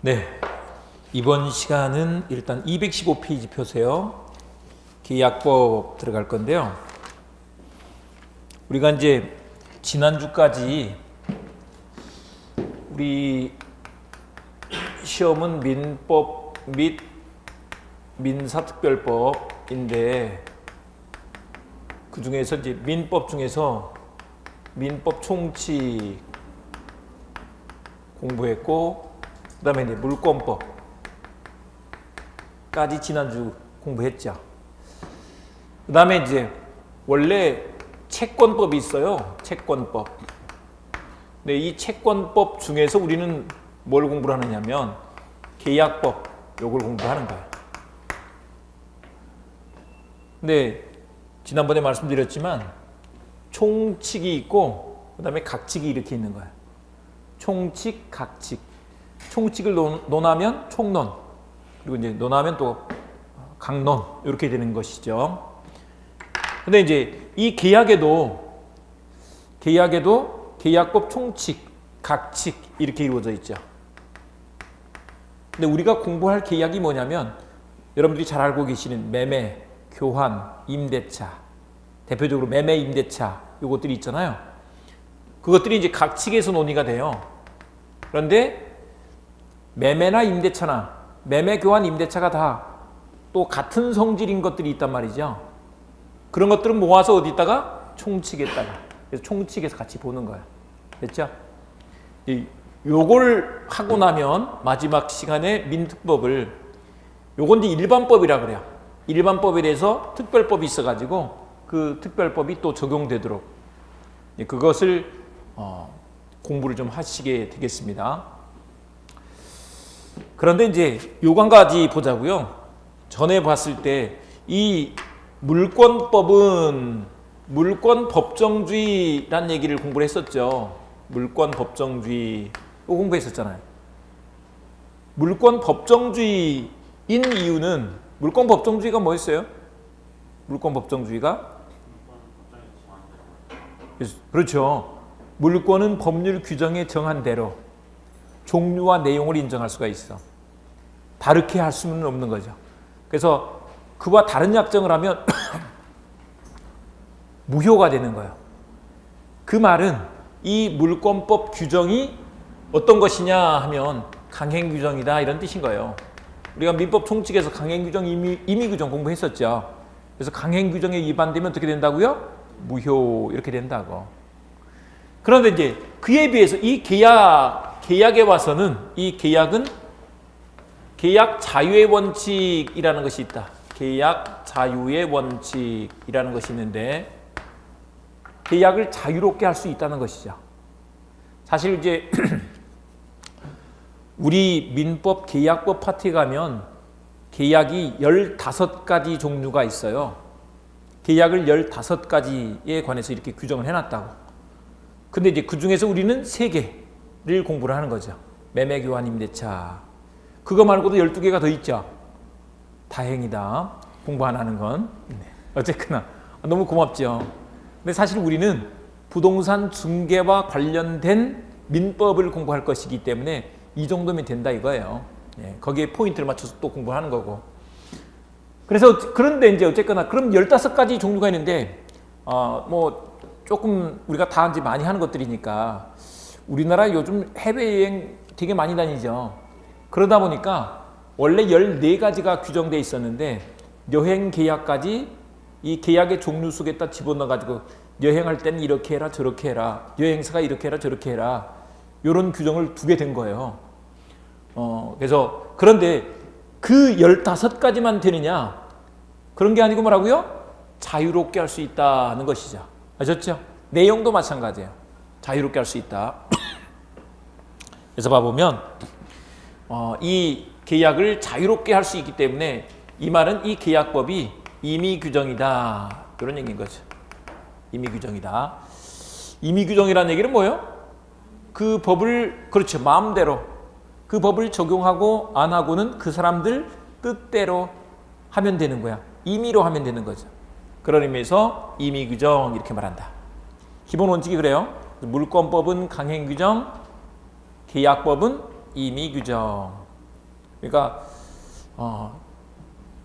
네, 이번 시간은 일단 215페이지 펴세요. 계약법 들어갈 건데요. 우리가 이제 지난주까지 우리 시험은 민법 및 민사특별법인데 그 중에서 이제 민법 중에서 민법 총칙 공부했고 그 다음에 이제 물권법까지 지난주 공부했죠. 그 다음에 이제 원래 채권법이 있어요. 채권법. 근데 이 채권법 중에서 우리는 뭘 공부를 하느냐면 계약법 요걸 공부하는 거예요. 근데 지난번에 말씀드렸지만 총칙이 있고 그 다음에 각칙이 이렇게 있는 거예요. 총칙, 각칙. 총칙을 논하면 총론, 그리고 이제 논하면 또 강론 이렇게 되는 것이죠. 근데 이제 이 계약에도 계약법 총칙, 각칙 이렇게 이루어져 있죠. 근데 우리가 공부할 계약이 뭐냐면 여러분들이 잘 알고 계시는 매매, 교환, 임대차, 대표적으로 매매, 임대차 이것들이 있잖아요. 그것들이 이제 각칙에서 논의가 돼요. 그런데 매매나 임대차나 매매, 교환, 임대차가 다 또 같은 성질인 것들이 있단 말이죠. 그런 것들은 모아서 어디다가 총칙에다가, 그래서 총칙에서 같이 보는 거예요. 됐죠? 요걸 하고 나면 마지막 시간에 민특법을, 요건 이제 일반법이라 그래요. 일반법에 대해서 특별법이 있어가지고 그 특별법이 또 적용되도록 그것을 공부를 좀 하시게 되겠습니다. 그런데 이제 요한 가지 보자고요. 전에 봤을 때 이 물권법은 물권 법정주의란 얘기를 공부를 했었죠. 물권 법정주의 이거 공부했었잖아요. 물권 법정주의인 이유는, 물권 법정주의가 뭐였어요? 물권 법정주의가? 그렇죠. 물권은 법률 규정에 정한 대로 종류와 내용을 인정할 수가 있어. 다르게 할 수는 없는 거죠. 그래서 그와 다른 약정을 하면 무효가 되는 거예요. 그 말은 이 물권법 규정이 어떤 것이냐 하면 강행규정이다 이런 뜻인 거예요. 우리가 민법 총칙에서 강행규정, 임의규정 공부했었죠. 그래서 강행규정에 위반되면 어떻게 된다고요? 무효 이렇게 된다고. 그런데 이제 그에 비해서 이 계약에 와서는 이 계약은 계약 자유의 원칙이라는 것이 있다. 계약 자유의 원칙이라는 것이 있는데 계약을 자유롭게 할 수 있다는 것이죠. 사실 이제 우리 민법 계약법 파트에 가면 계약이 15가지 종류가 있어요. 계약을 15가지에 관해서 이렇게 규정을 해놨다고. 근데 이제 그 중에서 우리는 3개를 공부를 하는 거죠. 매매, 교환, 임대차. 그거 말고도 12개가 더 있죠. 다행이다. 공부 안 하는 건. 어쨌거나 너무 고맙죠. 근데 사실 우리는 부동산 중개와 관련된 민법을 공부할 것이기 때문에 이 정도면 된다 이거예요. 거기에 포인트를 맞춰서 또 공부하는 거고. 그래서 그런데 이제 어쨌거나 그럼 15가지 종류가 있는데 뭐 조금 우리가 다 이제 많이 하는 것들이니까 우리나라 요즘 해외여행 되게 많이 다니죠. 그러다 보니까 원래 14가지가 규정되어 있었는데 여행 계약까지 이 계약의 종류 속에다 집어넣어가지고 여행할 때는 이렇게 해라 저렇게 해라, 여행사가 이렇게 해라 저렇게 해라 이런 규정을 두게 된 거예요. 그래서 그런데 그 15가지만 되느냐? 그런 게 아니고 뭐라고요? 자유롭게 할 수 있다는 것이죠. 아셨죠? 내용도 마찬가지예요. 자유롭게 할 수 있다. 그래서 봐보면 이 계약을 자유롭게 할 수 있기 때문에 이 말은 이 계약법이 임의규정이다 이런 얘기인 거죠. 임의규정이다. 임의규정이라는 얘기는 뭐예요? 그 법을 그렇죠 마음대로 그 법을 적용하고 안 하고는 그 사람들 뜻대로 하면 되는 거야. 임의로 하면 되는 거죠. 그런 의미에서 임의규정 이렇게 말한다. 기본 원칙이 그래요. 물권법은 강행규정, 계약법은 임의규정 그러니까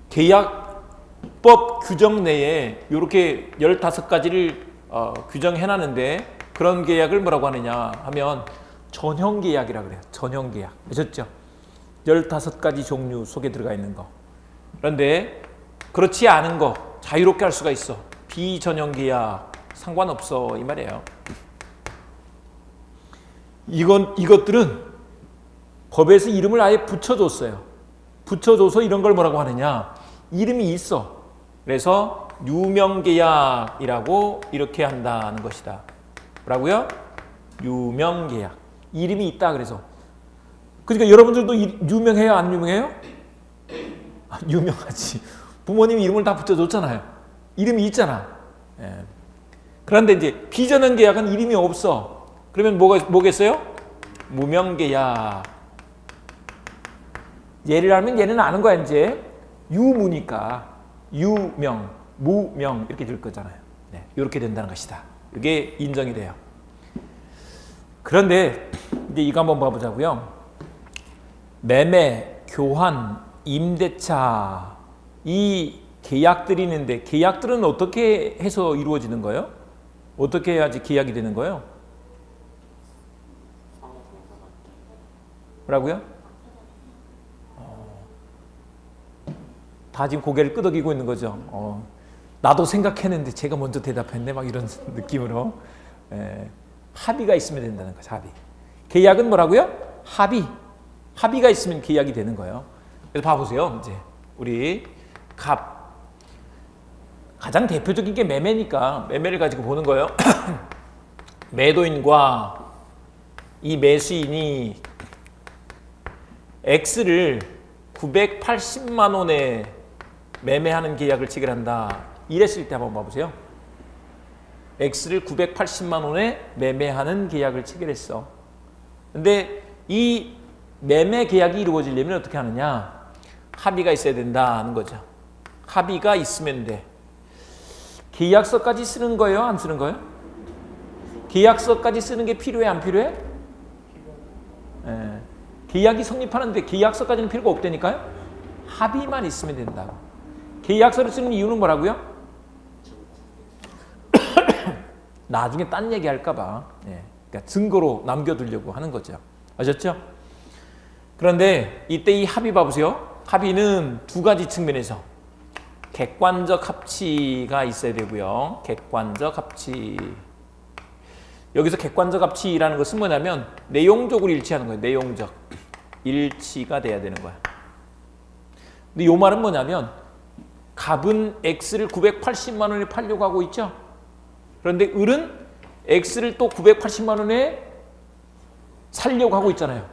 계약법 규정 내에 이렇게 15가지를 규정해놨는데 그런 계약을 뭐라고 하느냐 하면 전형계약이라고 그래요. 전형계약. 아셨죠? 15가지 종류 속에 들어가 있는 거. 그런데 그렇지 않은 거 자유롭게 할 수가 있어. 비전형계약 상관없어 이 말이에요. 이것들은 법에서 이름을 아예 붙여줬어요. 붙여줘서 이런 걸 뭐라고 하느냐, 이름이 있어. 그래서 유명계약이라고 이렇게 한다는 것이다. 뭐라고요? 유명계약. 이름이 있다. 그래서 그러니까 여러분들도 유명해요? 안 유명해요? 유명하지. 부모님이 이름을 다 붙여줬잖아요. 이름이 있잖아. 예. 그런데 이제 비전형계약은 이름이 없어. 그러면 뭐겠어요? 무명계약. 예를 하면 얘는 아는 거야. 이제 유무니까 유명, 무명 이렇게 될 거잖아요. 네, 이렇게 된다는 것이다. 이게 인정이 돼요. 그런데 이제 이거 한번 봐보자고요. 매매, 교환, 임대차 이 계약들이 있는데 계약들은 어떻게 해서 이루어지는 거예요? 어떻게 해야지 계약이 되는 거예요? 뭐라고요? 다 지금 고개를 끄덕이고 있는 거죠. 나도 생각했는데 제가 먼저 대답했네 막 이런 느낌으로. 합의가 있으면 된다는 거죠. 합의. 계약은 뭐라고요? 합의가 있으면 계약이 되는 거예요. 그래서 봐보세요. 이제 우리 가장 대표적인 게 매매니까 매매를 가지고 보는 거예요. 매도인과 이 매수인이 X를 980만 원에 매매하는 계약을 체결한다. 이랬을 때 한번 봐보세요. X를 980만 원에 매매하는 계약을 체결했어. 근데 이 매매 계약이 이루어지려면 어떻게 하느냐? 합의가 있어야 된다는 거죠. 합의가 있으면 돼. 계약서까지 쓰는 거예요? 안 쓰는 거예요? 계약서까지 쓰는 게 필요해? 안 필요해? 계약이 성립하는데 계약서까지는 필요가 없다니까요? 합의만 있으면 된다고. 계약서를 쓰는 이유는 뭐라고요? 나중에 딴 얘기 할까 봐. 그러니까 증거로 남겨두려고 하는 거죠. 아셨죠? 그런데 이때 이 합의 봐보세요. 합의는 두 가지 측면에서 객관적 합치가 있어야 되고요. 객관적 합치. 여기서 객관적 합치라는 것은 뭐냐면 내용적으로 일치하는 거예요. 내용적 일치가 돼야 되는 거야. 근데 이 말은 뭐냐면 갑은 X를 980만 원에 팔려고 하고 있죠. 그런데 을은 X를 또 980만 원에 살려고 하고 있잖아요.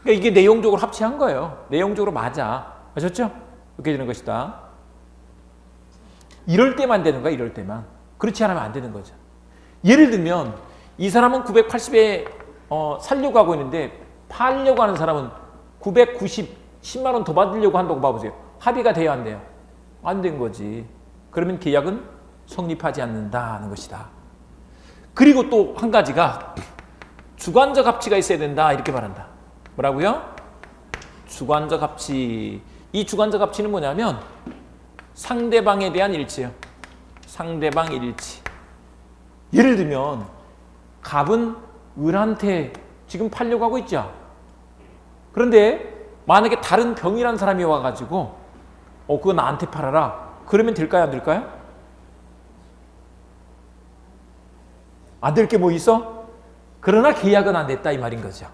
그러니까 이게 내용적으로 합치한 거예요. 내용적으로 맞아. 아셨죠? 이렇게 되는 것이다. 이럴 때만 되는 거야. 이럴 때만. 그렇지 않으면 안 되는 거죠. 예를 들면 이 사람은 980에 살려고 하고 있는데 팔려고 하는 사람은 10만 원 더 받으려고 한다고 봐보세요. 합의가 돼야 안 돼요? 안 된 거지. 그러면 계약은 성립하지 않는다는 것이다. 그리고 또 한 가지가 주관적 합치가 있어야 된다 이렇게 말한다. 뭐라고요? 주관적 합치. 이 주관적 합치는 뭐냐면 상대방에 대한 일치예요. 상대방 일치. 예를 들면 갑은 을한테 지금 팔려고 하고 있죠. 그런데 만약에 다른 병이란 사람이 와가지고 그거 나한테 팔아라. 그러면 될까요? 안 될까요? 안 될 게 뭐 있어? 그러나 계약은 안 됐다 이 말인 거죠.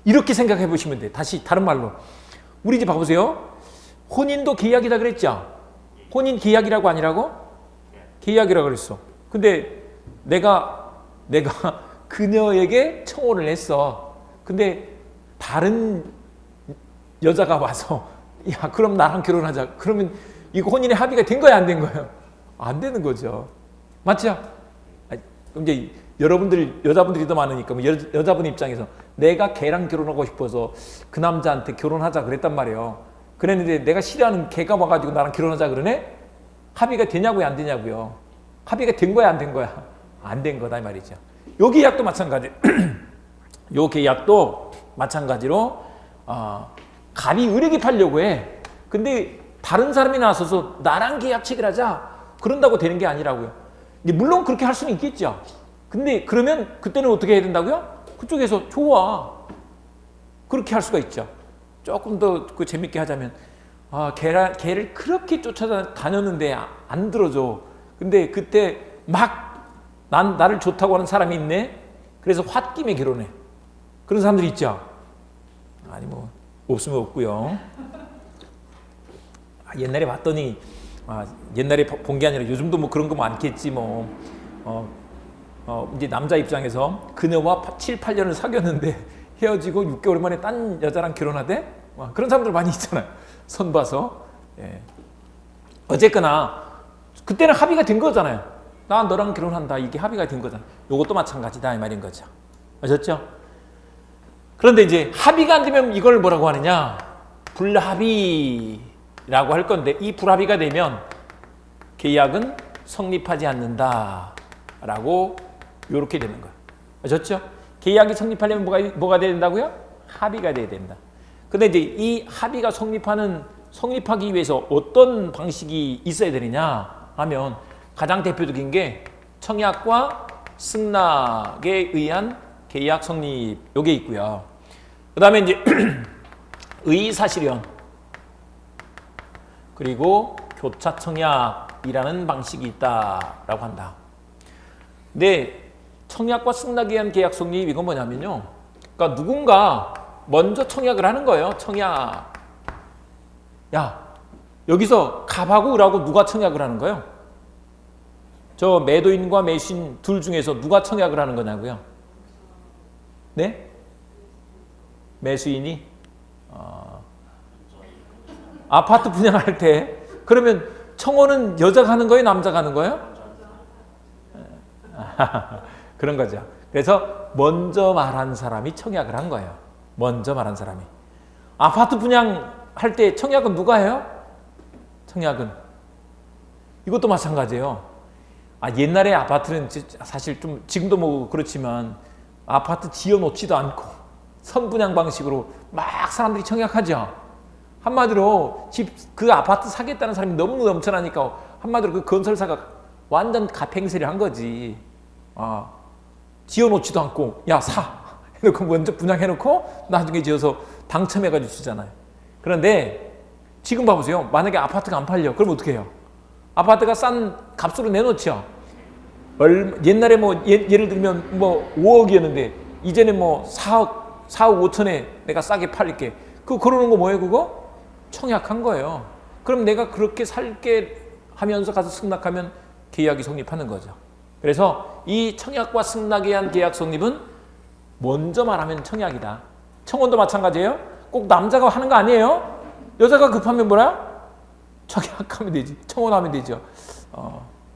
이렇게 생각해 보시면 돼. 다시 다른 말로 우리 이제 봐보세요. 혼인도 계약이다 그랬죠. 혼인 계약이라고 아니라고? 계약이라고 그랬어. 근데 내가 그녀에게 청혼을 했어. 근데 다른 여자가 와서 야 그럼 나랑 결혼하자. 그러면 이거 혼인의 합의가 된 거야 안 된 거예요? 안 되는 거죠. 맞죠? 이제 여자분들이 더 많으니까 뭐 여자분 입장에서 내가 걔랑 결혼하고 싶어서 그 남자한테 결혼하자 그랬단 말이에요. 그랬는데 내가 싫어하는 걔가 와가지고 나랑 결혼하자 그러네? 합의가 되냐고요 안 되냐고요? 합의가 된 거야 안 된 거야? 안 된 거다 이 말이죠. 요 계약도 마찬가지. 요 계약도 마찬가지로 갑이 을에게 팔려고 해. 근데 다른 사람이 나서서 나랑 계약 체결하자. 그런다고 되는 게 아니라고요. 근데 물론 그렇게 할 수는 있겠죠. 근데 그러면 그때는 어떻게 해야 된다고요? 그쪽에서 좋아. 그렇게 할 수가 있죠. 조금 더 그 재밌게 하자면 걔를 그렇게 쫓아다녔는데 안 들어줘. 근데 그때 막 나를 좋다고 하는 사람이 있네. 그래서 홧김에 결혼해. 그런 사람들이 있죠. 아니 뭐 없으면 없고요. 옛날에 봤더니 옛날에 본 게 아니라 요즘도 뭐 그런 거 많겠지 뭐. 이제 남자 입장에서 그녀와 7, 8년을 사귀었는데 헤어지고 6개월 만에 딴 여자랑 결혼하대? 그런 사람들 많이 있잖아요. 선 봐서. 예. 어쨌거나 그때는 합의가 된 거잖아요. 나 너랑 결혼한다. 이게 합의가 된 거잖아. 요것도 마찬가지다 이 말인 거죠. 아셨죠? 그런데 이제 합의가 안 되면 이걸 뭐라고 하느냐? 불합의라고 할 건데 이 불합의가 되면 계약은 성립하지 않는다라고 이렇게 되는 거예요. 아셨죠? 계약이 성립하려면 뭐가 돼야 된다고요? 합의가 돼야 된다. 근데 이제 이 합의가 성립하기 위해서 어떤 방식이 있어야 되느냐 하면 가장 대표적인 게 청약과 승낙에 의한 계약 성립 요게 있고요. 그 다음에 이제 의사실현 그리고 교차 청약이라는 방식이 있다라고 한다. 근데 청약과 승낙에 의한 계약 성립 이건 뭐냐면요. 그러니까 누군가 먼저 청약을 하는 거예요. 청약. 야, 여기서 갑하고 을하고 누가 청약을 하는 거예요? 저 매도인과 매수인 둘 중에서 누가 청약을 하는 거냐고요? 네? 매수인이? 아파트 분양할 때 그러면 청원은 여자가 하는 거예요? 남자가 하는 거예요? 그런 거죠. 그래서 먼저 말한 사람이 청약을 한 거예요. 먼저 말한 사람이. 아파트 분양할 때 청약은 누가 해요? 청약은. 이것도 마찬가지예요. 옛날에 아파트는 사실 좀 지금도 뭐 그렇지만 아파트 지어놓지도 않고 선분양 방식으로 막 사람들이 청약하죠. 한마디로 그 아파트 사겠다는 사람이 너무 넘쳐나니까 한마디로 그 건설사가 완전 갑행세를 한 거지. 지어놓지도 않고 야 사 해놓고 먼저 분양해놓고 나중에 지어서 당첨해가지고 주잖아요. 그런데 지금 봐보세요. 만약에 아파트가 안 팔려 그럼 어떻게 해요? 아파트가 싼 값으로 내놓죠. 옛날에 뭐 예를 들면 뭐 5억이었는데 이제는 뭐 4억 5천에 내가 싸게 팔릴게. 그거 걸어놓은 거 뭐예요 그거? 청약한 거예요. 그럼 내가 그렇게 살게 하면서 가서 승낙하면 계약이 성립하는 거죠. 그래서 이 청약과 승낙에 의한 계약 성립은 먼저 말하면 청약이다. 청원도 마찬가지예요. 꼭 남자가 하는 거 아니에요. 여자가 급하면 뭐라? 청약하면 되지. 청원하면 되죠.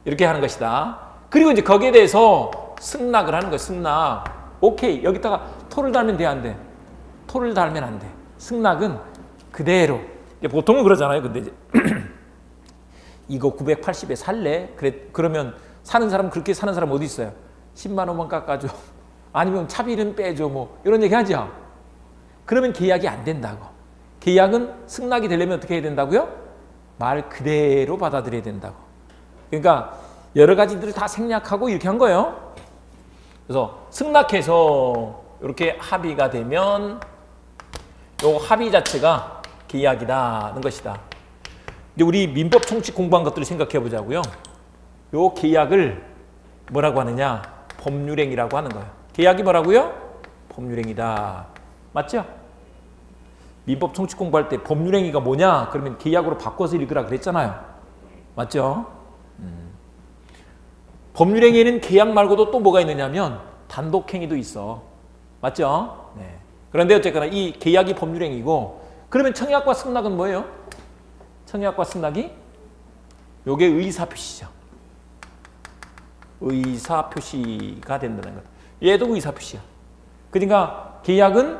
이렇게 하는 것이다. 그리고 이제 거기에 대해서 승낙을 하는 거예요. 승낙. 오케이. 여기다가 토를 달면 돼, 안 돼? 토를 달면 안 돼. 승낙은 그대로. 보통은 그러잖아요. 근데 이제 이거 980에 살래? 그러면 사는 사람 그렇게 사는 사람 어디 있어요? 10만 원만 깎아줘. 아니면 차비는 빼줘. 뭐 이런 얘기 하죠. 그러면 계약이 안 된다고. 계약은 승낙이 되려면 어떻게 해야 된다고요? 말 그대로 받아들여야 된다고. 그러니까 여러 가지들을 다 생략하고 이렇게 한 거예요. 그래서 승낙해서 이렇게 합의가 되면 요 합의 자체가 계약이라는 것이다. 이제 우리 민법 총칙 공부한 것들을 생각해 보자고요. 요 계약을 뭐라고 하느냐? 법률행위라고 하는 거예요. 계약이 뭐라고요? 법률행위다. 맞죠? 민법 총칙 공부할 때 법률행위가 뭐냐? 그러면 계약으로 바꿔서 읽으라 그랬잖아요. 맞죠? 법률행위에는 계약 말고도 또 뭐가 있느냐면 단독행위도 있어. 맞죠? 네. 그런데 어쨌거나 이 계약이 법률행위고 그러면 청약과 승낙은 뭐예요? 청약과 승낙이 요게 의사표시죠. 의사표시가 된다는 것. 얘도 의사표시야. 그러니까 계약은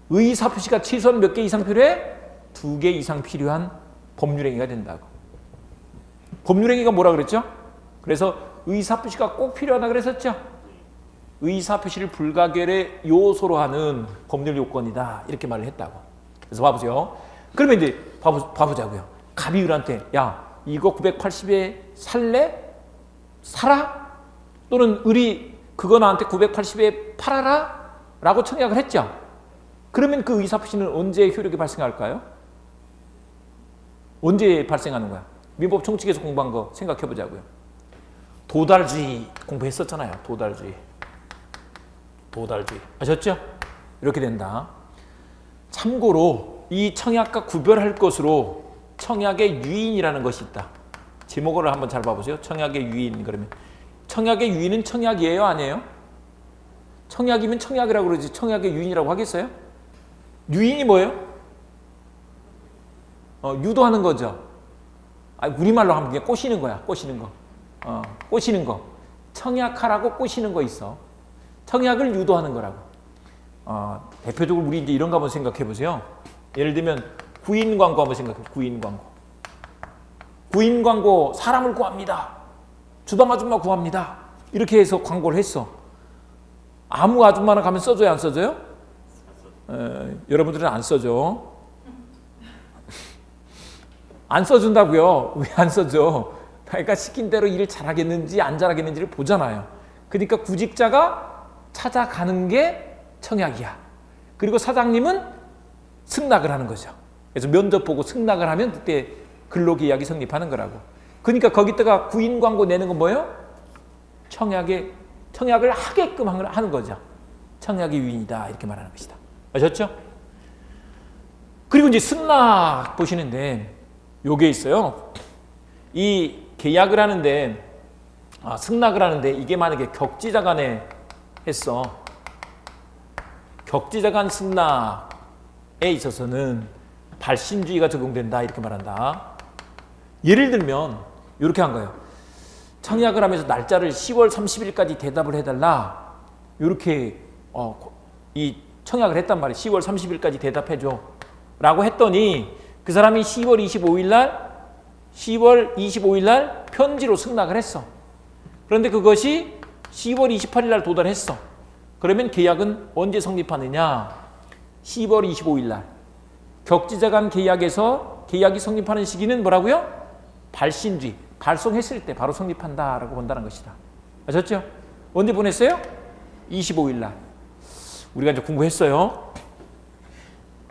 의사표시가 최소한 몇 개 이상 필요해? 2개 이상 필요한 법률행위가 된다고. 법률행위가 뭐라 그랬죠? 그래서 의사표시가 꼭 필요하다 그랬었죠? 의사표시를 불가결의 요소로 하는 법률 요건이다. 이렇게 말을 했다고. 그래서 봐보세요. 그러면 이제 봐보자고요. 갑이 을한테 야 이거 980에 살래? 사라? 또는 을이 그거 나한테 980에 팔아라? 라고 청약을 했죠. 그러면 그 의사표시는 언제 효력이 발생할까요? 언제 발생하는 거야? 민법 총칙에서 공부한 거 생각해 보자고요. 도달주의 공부했었잖아요. 도달주의 아셨죠? 이렇게 된다. 참고로 이 청약과 구별할 것으로 청약의 유인이라는 것이 있다. 제목을 한번 잘 봐보세요. 청약의 유인. 그러면 청약의 유인은 청약이에요? 아니에요? 청약이면 청약이라고 그러지 청약의 유인이라고 하겠어요? 유인이 뭐예요? 유도하는 거죠. 우리말로 하면 그냥 꼬시는 거야. 꼬시는 거. 꼬시는 거. 청약하라고 꼬시는 거 있어. 청약을 유도하는 거라고. 대표적으로 우리 이제 이런 거 한번 생각해 보세요. 예를 들면 구인 광고 한번 생각해 보세요. 구인 광고. 구인 광고 사람을 구합니다. 주방 아줌마 구합니다. 이렇게 해서 광고를 했어. 아무 아줌마나 가면 써줘요? 안 써줘요? 여러분들은 안 써줘. 안 써준다고요. 왜 안 써줘? 그러니까 시킨 대로 일을 잘하겠는지 안 잘하겠는지를 보잖아요. 그러니까 구직자가 찾아가는 게 청약이야. 그리고 사장님은 승낙을 하는 거죠. 그래서 면접 보고 승낙을 하면 그때 근로계약이 성립하는 거라고. 그러니까 거기다가 구인 광고 내는 건 뭐예요? 청약을 하게끔 하는 거죠. 청약의 유인이다 이렇게 말하는 것이다. 아셨죠? 그리고 이제 승낙 보시는데 요게 있어요. 이 계약을 하는데 승낙을 하는데 이게 만약에 격지자 간에 했어. 격지자 간 승낙에 있어서는 발신주의가 적용된다 이렇게 말한다. 예를 들면 이렇게 한 거예요. 청약을 하면서 날짜를 10월 30일까지 대답을 해달라. 이렇게 이 청약을 했단 말이에요. 10월 30일까지 대답해줘 라고 했더니 그 사람이 10월 25일 날 편지로 승낙을 했어. 그런데 그것이 10월 28일 날 도달했어. 그러면 계약은 언제 성립하느냐? 10월 25일 날. 격지자 간 계약에서 계약이 성립하는 시기는 뭐라고요? 발신주의. 발송했을 때 바로 성립한다라고 본다는 것이다. 아셨죠? 언제 보냈어요? 25일 날. 우리가 이제 공부했어요.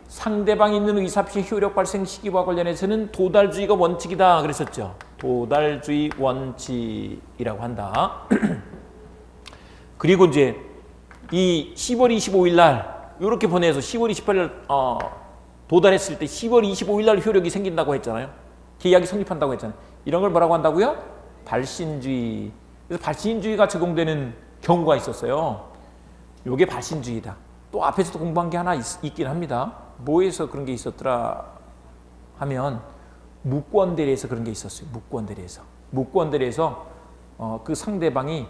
상대방이 있는 의사표시 효력 발생 시기와 관련해서는 도달주의가 원칙이다 그랬었죠. 도달주의 원칙이라고 한다. 그리고 이제 이 10월 25일 날 이렇게 보내서 10월 28일 날 도달했을 때 10월 25일 날 효력이 생긴다고 했잖아요. 계약이 성립한다고 했잖아요. 이런 걸 뭐라고 한다고요? 발신주의. 그래서 발신주의가 적용되는 경우가 있었어요. 이게 발신주의다. 또 앞에서도 공부한 게 하나 있긴 합니다. 뭐에서 그런 게 있었더라 하면 무권대리에서 그런 게 있었어요. 무권대리에서 그 상대방이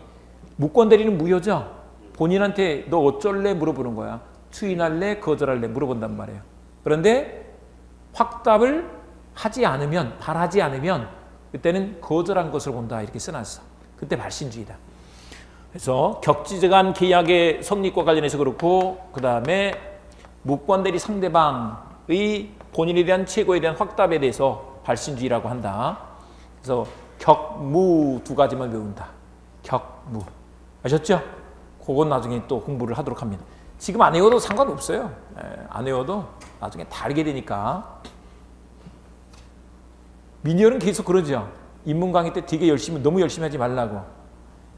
무권대리는 무효죠. 본인한테 너 어쩔래 물어보는 거야. 추인할래 거절할래 물어본단 말이에요. 그런데 확답을 바라지 않으면 그때는 거절한 것을 본다 이렇게 써놨어. 그때 발신주의다. 그래서 격지자 간 계약의 성립과 관련해서 그렇고 그 다음에 무권대리 상대방의 본인에 대한 최고에 대한 확답에 대해서 발신주의라고 한다. 그래서 격무 두 가지만 외운다. 격무. 아셨죠? 그건 나중에 또 공부를 하도록 합니다. 지금 안 외워도 상관없어요. 안 외워도 나중에 다르게 되니까. 미니얼은 계속 그러죠. 인문 강의 때 되게 너무 열심히 하지 말라고.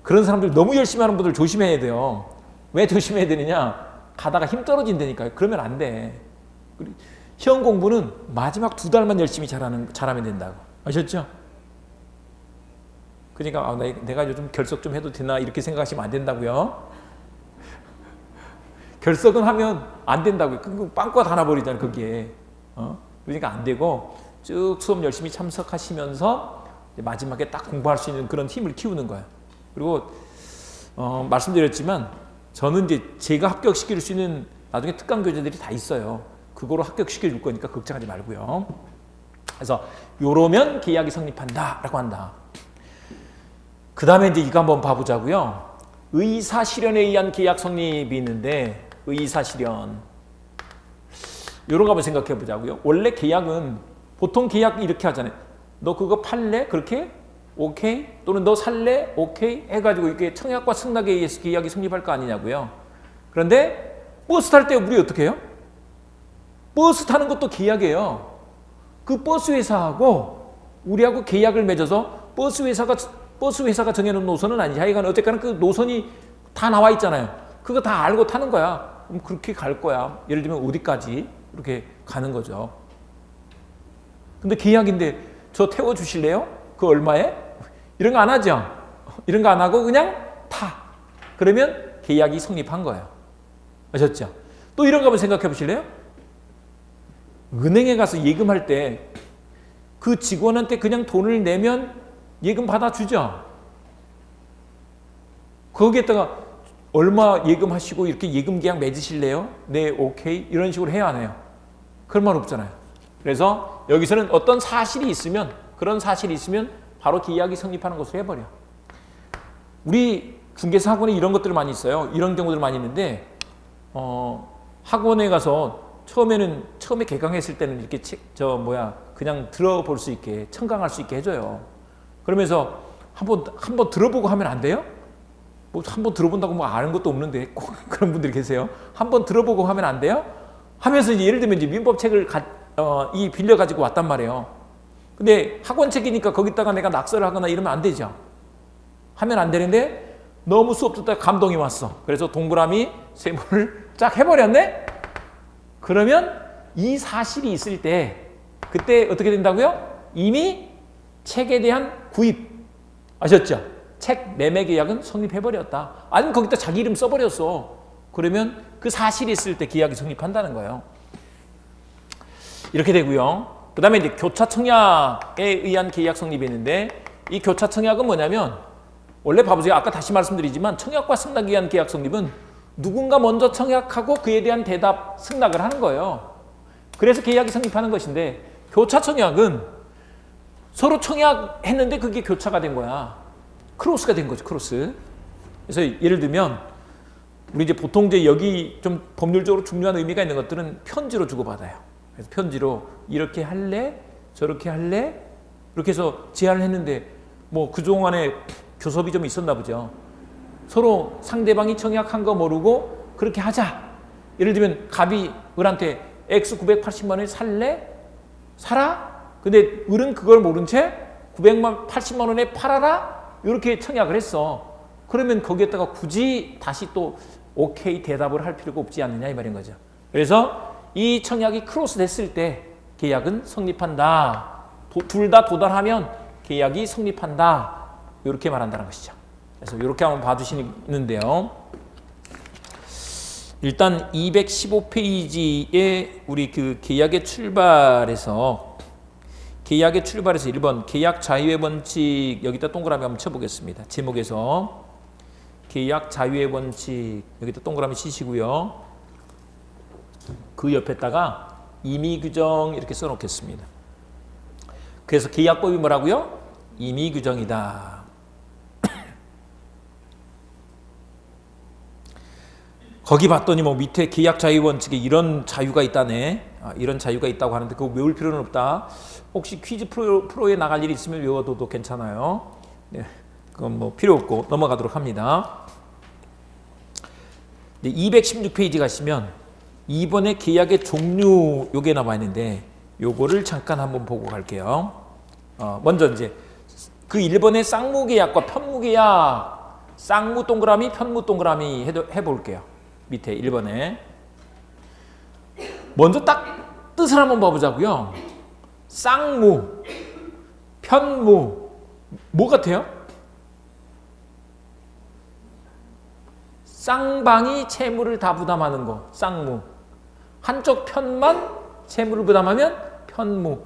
그런 사람들 너무 열심히 하는 분들 조심해야 돼요. 왜 조심해야 되느냐? 가다가 힘 떨어진다니까요. 그러면 안 돼. 시험 공부는 마지막 2달만 열심히 잘하면 된다고. 아셨죠? 그러니까 내가 요즘 결석 좀 해도 되나 이렇게 생각하시면 안 된다고요. 결석은 하면 안 된다고요. 그 빵꾸가 다 나버리잖아요. 그게. 그러니까 안 되고 쭉 수업 열심히 참석하시면서 마지막에 딱 공부할 수 있는 그런 힘을 키우는 거예요. 그리고 말씀드렸지만 저는 이제 제가 합격시킬 수 있는 나중에 특강 교재들이 다 있어요. 그거로 합격시켜 줄 거니까 걱정하지 말고요. 그래서 요러면 계약이 성립한다라고 한다. 그 다음에 이제 이거 한번 봐보자고요. 의사실현에 의한 계약 성립이 있는데 의사실현. 이런 거 한번 생각해 보자고요. 원래 계약은 보통 계약 이렇게 하잖아요. 너 그거 팔래? 그렇게? 오케이? 또는 너 살래? 오케이? 해가지고 이렇게 청약과 승낙에 의해서 계약이 성립할 거 아니냐고요. 그런데 버스 탈 때 우리 어떻게 해요? 버스 타는 것도 계약이에요. 그 버스 회사하고 우리하고 계약을 맺어서 버스 회사가 정해놓은 노선은 아니지. 하여간 어쨌거나 그 노선이 다 나와 있잖아요. 그거 다 알고 타는 거야. 그럼 그렇게 갈 거야. 예를 들면 어디까지 이렇게 가는 거죠. 근데 계약인데 저 태워주실래요? 그 얼마에? 이런 거 안 하죠. 이런 거 안 하고 그냥 타. 그러면 계약이 성립한 거예요. 아셨죠? 또 이런 거 한번 생각해 보실래요? 은행에 가서 예금할 때 그 직원한테 그냥 돈을 내면 예금 받아주죠. 거기에다가 얼마 예금하시고 이렇게 예금 계약 맺으실래요? 네, 오케이. 이런 식으로 해야 하네요. 그런 말 없잖아요. 그래서 여기서는 어떤 사실이 있으면, 그런 사실이 있으면 바로 계약이 성립하는 것으로 해버려. 우리 중개사 학원에 이런 것들 많이 있어요. 이런 경우들 많이 있는데 학원에 가서 처음에 개강했을 때는 이렇게 그냥 들어볼 수 있게, 청강할 수 있게 해줘요. 그러면서 한번 들어보고 하면 안 돼요? 뭐 한번 들어본다고 뭐 아는 것도 없는데 꼭 그런 분들이 계세요. 한번 들어보고 하면 안 돼요? 하면서 이제 예를 들면 이제 민법책을 빌려 가지고 왔단 말이에요. 근데 학원책이니까 거기다가 내가 낙서를 하거나 이러면 안 되죠. 하면 안 되는데 너무 수업 듣다가 감동이 왔어. 그래서 동그라미 세모를 쫙 해버렸네? 그러면 이 사실이 있을 때 그때 어떻게 된다고요? 이미 책에 대한 구입, 아셨죠? 책 매매 계약은 성립해버렸다. 아니면 거기다 자기 이름 써버렸어. 그러면 그 사실이 있을 때 계약이 성립한다는 거예요. 이렇게 되고요. 그 다음에 이제 교차 청약에 의한 계약 성립이 있는데, 이 교차 청약은 뭐냐면, 원래 봐보세요. 아까 다시 말씀드리지만 청약과 승낙에 의한 계약 성립은 누군가 먼저 청약하고 그에 대한 대답 승낙을 하는 거예요. 그래서 계약이 성립하는 것인데, 교차 청약은 서로 청약했는데 그게 교차가 된 거야. 크로스가 된 거죠, 크로스. 그래서 예를 들면 우리 이제 보통 이제 여기 좀 법률적으로 중요한 의미가 있는 것들은 편지로 주고받아요. 그래서 편지로 이렇게 할래? 저렇게 할래? 이렇게 해서 제안을 했는데 뭐 그동안에 교섭이 좀 있었나 보죠. 서로 상대방이 청약한 거 모르고 그렇게 하자. 예를 들면 갑이 을한테 X 980만 원에 살래? 사라? 근데 을은 그걸 모른 채 980만 원에 팔아라? 이렇게 청약을 했어. 그러면 거기에다가 굳이 다시 또 오케이 대답을 할 필요가 없지 않느냐 이 말인 거죠. 그래서 이 청약이 크로스 됐을 때 계약은 성립한다. 둘 다 도달하면 계약이 성립한다. 이렇게 말한다는 것이죠. 그래서 이렇게 한번 봐주시는데요. 일단 215페이지에 우리 그 계약의 출발에서 1번 계약 자유의 원칙, 여기다 동그라미 한번 쳐보겠습니다. 제목에서 계약 자유의 원칙, 여기다 동그라미 치시고요. 그 옆에다가 임의 규정 이렇게 써놓겠습니다. 그래서 계약법이 뭐라고요? 임의 규정이다. 거기 봤더니 뭐 밑에 계약 자유 원칙에 이런 자유가 있다네. 이런 자유가 있다고 하는데 그거 외울 필요는 없다. 혹시 퀴즈 프로에 나갈 일이 있으면 외워둬도 괜찮아요. 네, 그건 뭐 필요 없고 넘어가도록 합니다. 216페이지 가시면 2번의 계약의 종류 요게 나와 있는데 요거를 잠깐 한번 보고 갈게요. 먼저 이제 그 1번의 쌍무계약과 편무계약, 쌍무 동그라미, 편무 동그라미 해볼게요. 밑에 1번에 먼저 딱 뜻을 한번 봐보자고요. 쌍무, 편무 뭐 같아요? 쌍방이 채무를 다 부담하는 거 쌍무, 한쪽 편만 채무를 부담하면 편무.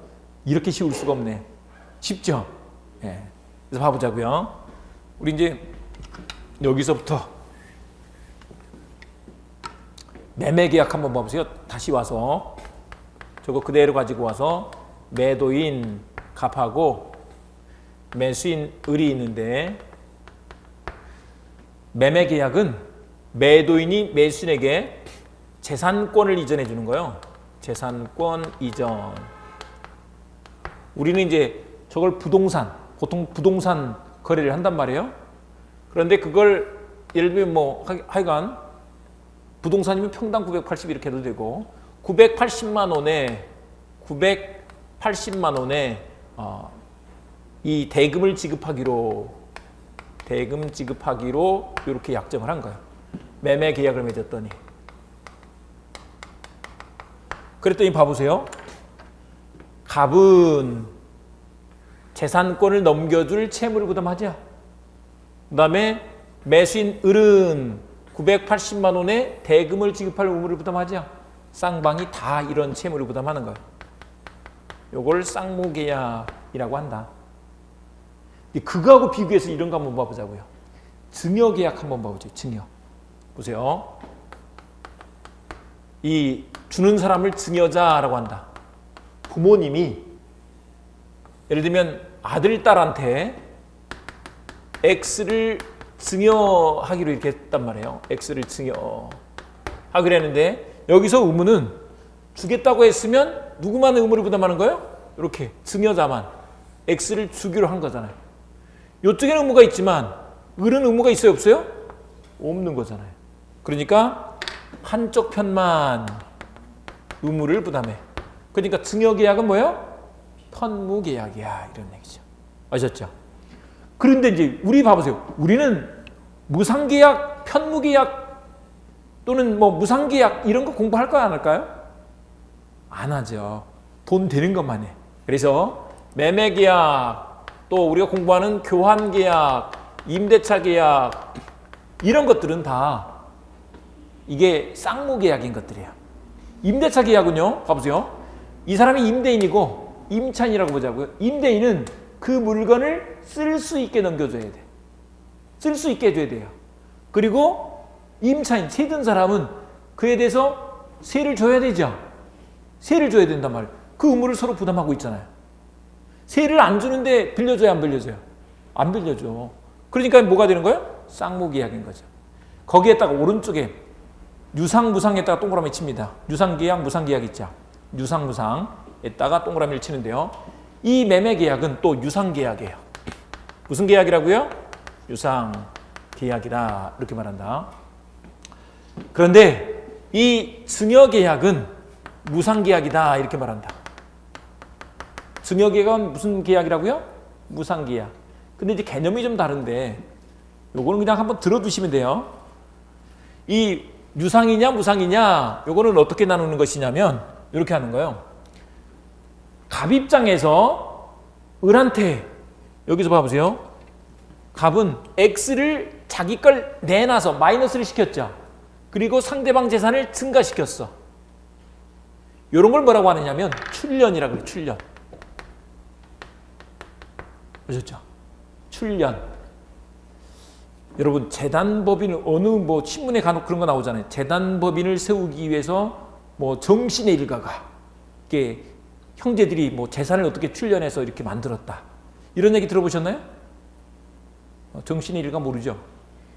이렇게 쉬울 수가 없네. 쉽죠? 예. 그래서 봐보자고요. 우리 이제 여기서부터 매매 계약 한번 봐보세요. 다시 와서 저거 그대로 가지고 와서 매도인 갑하고 매수인 을이 있는데, 매매 계약은 매도인이 매수인에게 재산권을 이전해 주는 거예요. 재산권 이전. 우리는 이제 저걸 부동산, 보통 부동산 거래를 한단 말이에요. 그런데 그걸 예를 들면 뭐 하여간 부동산이면 평당 980 이렇게 해도 되고 980만 원에 이 대금 지급하기로 이렇게 약정을 한 거예요. 매매 계약을 맺었더니. 그랬더니 봐보세요. 갑은 재산권을 넘겨줄 채무를 부담하죠. 그 다음에 매수인 을은 980만 원의 대금을 지급할 의무를 부담하죠. 쌍방이 다 이런 채무를 부담하는 거예요. 요걸 쌍무계약이라고 한다. 그거하고 비교해서 이런 거 한번 봐보자고요. 증여계약 한번 봐보죠. 증여. 보세요. 이 주는 사람을 증여자라고 한다. 부모님이 예를 들면 아들, 딸한테 X를 증여하기로 이렇게 했단 말이에요. X를 증여하기로 했는데 여기서 의무는 주겠다고 했으면 누구만 의무를 부담하는 거예요? 이렇게 증여자만 X를 주기로 한 거잖아요. 이쪽에는 의무가 있지만 을은 의무가 있어요? 없어요? 없는 거잖아요. 그러니까 한쪽 편만 의무를 부담해. 그러니까 증여계약은 뭐예요? 편무계약이야 이런 얘기죠. 아셨죠? 그런데 이제 우리 봐보세요. 우리는 무상계약, 편무계약 또는 뭐 무상계약 이런 거 공부할까요? 안 할까요? 안 하죠. 돈 되는 것만 해. 그래서 매매계약, 또 우리가 공부하는 교환계약, 임대차계약 이런 것들은 다 이게 쌍무계약인 것들이에요. 임대차계약은요. 봐보세요. 이 사람이 임대인이고 임차인이라고 보자고요. 임대인은 그 물건을 쓸 수 있게 넘겨줘야 돼. 쓸 수 있게 해줘야 돼요. 그리고 임차인, 세 든 사람은 그에 대해서 세를 줘야 되죠. 세를 줘야 된단 말이에요. 그 의무를 서로 부담하고 있잖아요. 세를 안 주는데 빌려줘야 안 빌려줘요? 안 빌려줘. 그러니까 뭐가 되는 거예요? 쌍무계약인 거죠. 거기에다가 오른쪽에 유상, 무상에다가 동그라미 칩니다. 유상계약, 무상계약 있죠. 유상, 무상에다가 동그라미를 치는데요. 이 매매계약은 또 유상계약이에요. 무슨 계약이라고요? 유상계약이다 이렇게 말한다. 그런데 이 증여계약은 무상계약이다 이렇게 말한다. 증여계약은 무슨 계약이라고요? 무상계약. 근데 이제 개념이 좀 다른데 요거는 그냥 한번 들어두시면 돼요. 이 유상이냐 무상이냐 요거는 어떻게 나누는 것이냐면 이렇게 하는 거예요. 갑 입장에서 을한테 여기서 봐보세요. 갑은 X를 자기 걸 내놔서 마이너스를 시켰죠. 그리고 상대방 재산을 증가시켰어. 이런 걸 뭐라고 하느냐면 출연이라고 그래요. 출연. 보셨죠? 출연. 여러분 재단법인을 어느 뭐 신문에 간혹 그런 거 나오잖아요. 재단법인을 세우기 위해서 뭐 정신의 일가가 이게 형제들이 뭐 재산을 어떻게 출연해서 이렇게 만들었다. 이런 얘기 들어보셨나요? 정신의 일가 모르죠?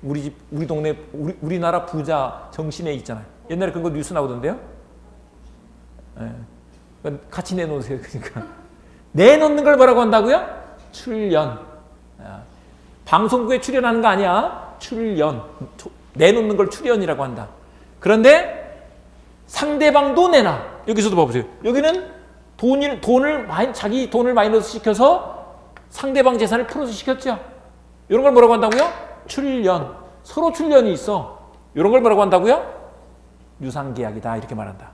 우리 동네 우리나라 부자 정신의 있잖아요. 옛날에 그런 거 뉴스 나오던데요. 예. 같이 내놓으세요. 그러니까 내놓는 걸 뭐라고 한다고요? 출연. 방송국에 출연하는 거 아니야. 출연. 내놓는 걸 출연이라고 한다. 그런데 상대방도 내놔. 여기서도 봐보세요. 여기는 자기 돈을 마이너스 시켜서 상대방 재산을 플러스 시켰죠. 이런 걸 뭐라고 한다고요? 출연. 서로 출연이 있어. 이런 걸 뭐라고 한다고요? 유상계약이다 이렇게 말한다.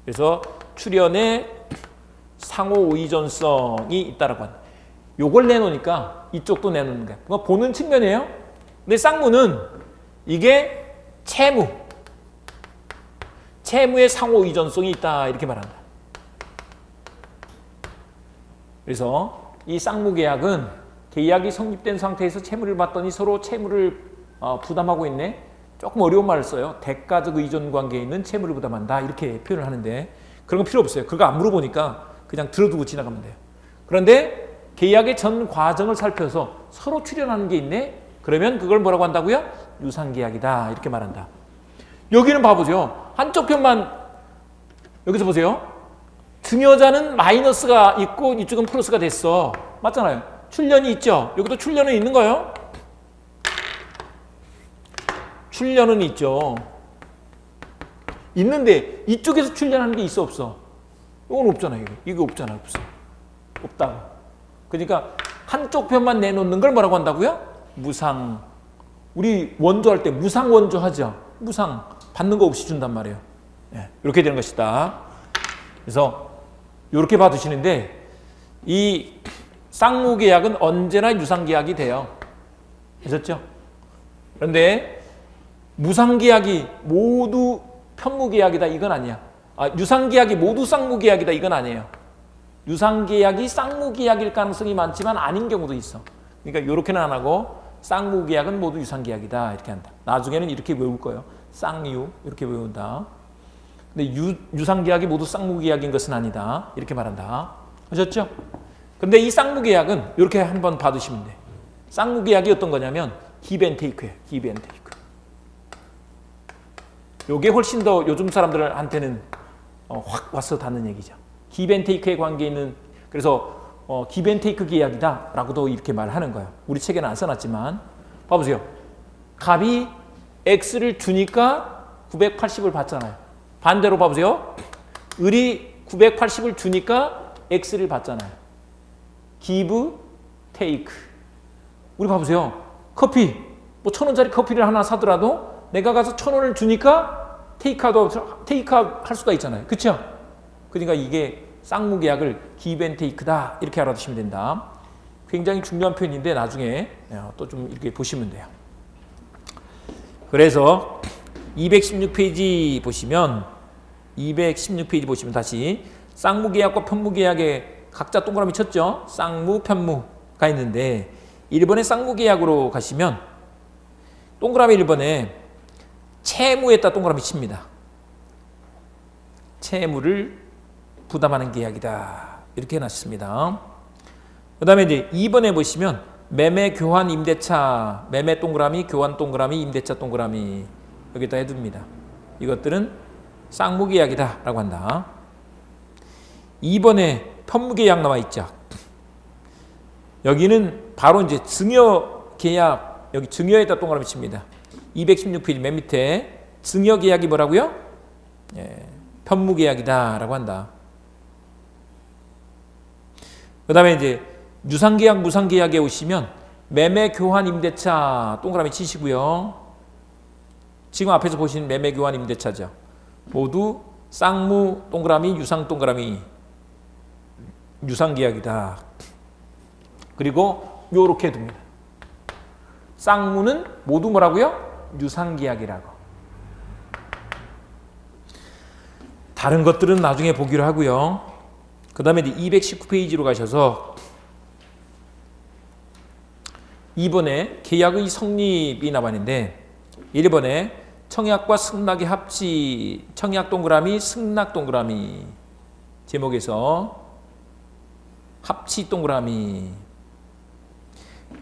그래서 출연에 상호 의존성이 있다라고 한다. 요걸 내놓으니까 이쪽도 내놓는 거야. 그러니까 보는 측면이에요. 근데 쌍무는 이게 채무의 상호 의존성이 있다 이렇게 말한다. 그래서 이 쌍무계약은 계약이 성립된 상태에서 채무를 받더니 서로 채무를 부담하고 있네. 조금 어려운 말을 써요. 대가적 의존 관계에 있는 채무를 부담한다 이렇게 표현을 하는데 그런 거 필요 없어요. 그거 안 물어보니까 그냥 들어두고 지나가면 돼요. 그런데 계약의 전 과정을 살펴서 서로 출연하는 게 있네. 그러면 그걸 뭐라고 한다고요? 유상계약이다 이렇게 말한다. 여기는 봐보죠. 한쪽 편만 여기서 보세요. 증여자는 마이너스가 있고 이쪽은 플러스가 됐어. 맞잖아요. 출연이 있죠. 여기도 출연은 있는 거예요. 출연은 있죠. 있는데 이쪽에서 출연하는 게 있어 없어? 이건 없잖아요. 이거 없잖아요. 없어. 없다고. 그러니까 한쪽 편만 내놓는 걸 뭐라고 한다고요? 무상. 우리 원조할 때 무상 원조 하죠. 무상. 받는 거 없이 준단 말이에요. 네, 이렇게 되는 것이다. 그래서 이렇게 받으시는데 이 쌍무계약은 언제나 유상계약이 돼요. 아셨죠? 그런데 무상계약이 모두 편무계약이다 이건 아니야. 유상계약이 모두 쌍무계약이다 이건 아니에요. 유상계약이 쌍무계약일 가능성이 많지만 아닌 경우도 있어. 그러니까 이렇게는 안 하고 쌍무계약은 모두 유상계약이다 이렇게 한다. 나중에는 이렇게 외울 거예요. 쌍유 이렇게 외운다. 근데 유상계약이 모두 쌍무계약인 것은 아니다 이렇게 말한다. 아셨죠? 근데 이 쌍무계약은 이렇게 한번 받으시면 돼. 쌍무계약이 어떤 거냐면 기브앤테이크예요. 기브앤테이크. 요게 훨씬 더 요즘 사람들한테는 확 와서 닿는 얘기죠. 기브앤테이크에 관계 있는 그래서 기브앤테이크 계약이다 라고도 이렇게 말하는 거예요. 우리 책에는 안 써놨지만 봐보세요. 갑이 X를 주니까 980을 받잖아요. 반대로 봐보세요. 을이 980을 주니까 X를 받잖아요. give, take. 우리 봐보세요. 커피, 뭐 1,000원짜리 커피를 하나 사더라도 내가 가서 1,000원을 주니까 테이크아웃 할 수가 있잖아요. 그렇죠? 그러니까 이게 쌍무계약을 give and take다 이렇게 알아두시면 된다. 굉장히 중요한 표현인데 나중에 또 좀 이렇게 보시면 돼요. 그래서 216페이지 보시면 다시 쌍무계약과 편무계약에 각자 동그라미 쳤죠. 쌍무, 편무가 있는데 1번의 쌍무계약으로 가시면 동그라미 1번에 채무에다 동그라미 칩니다. 채무를 부담하는 계약이다. 이렇게 해놨습니다. 그 다음에 이제 2번에 보시면 매매, 교환, 임대차, 매매 동그라미, 교환 동그라미, 임대차 동그라미 여기다 해둡니다. 이것들은 쌍무계약이다 라고 한다. 2번에 편무계약 나와 있죠. 여기는 바로 이제 증여계약, 여기 증여에다 동그라미 칩니다. 216페이지 맨 밑에 증여계약이 뭐라고요? 편무계약이다 라고 한다. 그 다음에 이제 유상계약, 무상계약에 오시면 매매, 교환, 임대차 동그라미 치시고요. 지금 앞에서 보신 매매, 교환, 임대차죠. 모두 쌍무 동그라미, 유상 동그라미 유상계약이다. 그리고 요렇게 둡니다. 쌍무는 모두 뭐라고요? 유상계약이라고. 다른 것들은 나중에 보기로 하고요. 그 다음에 219페이지로 가셔서 2번에 계약의 성립이 나왔는데 1번에 청약과 승낙의 합치, 청약 동그라미, 승낙 동그라미 제목에서 합치 동그라미.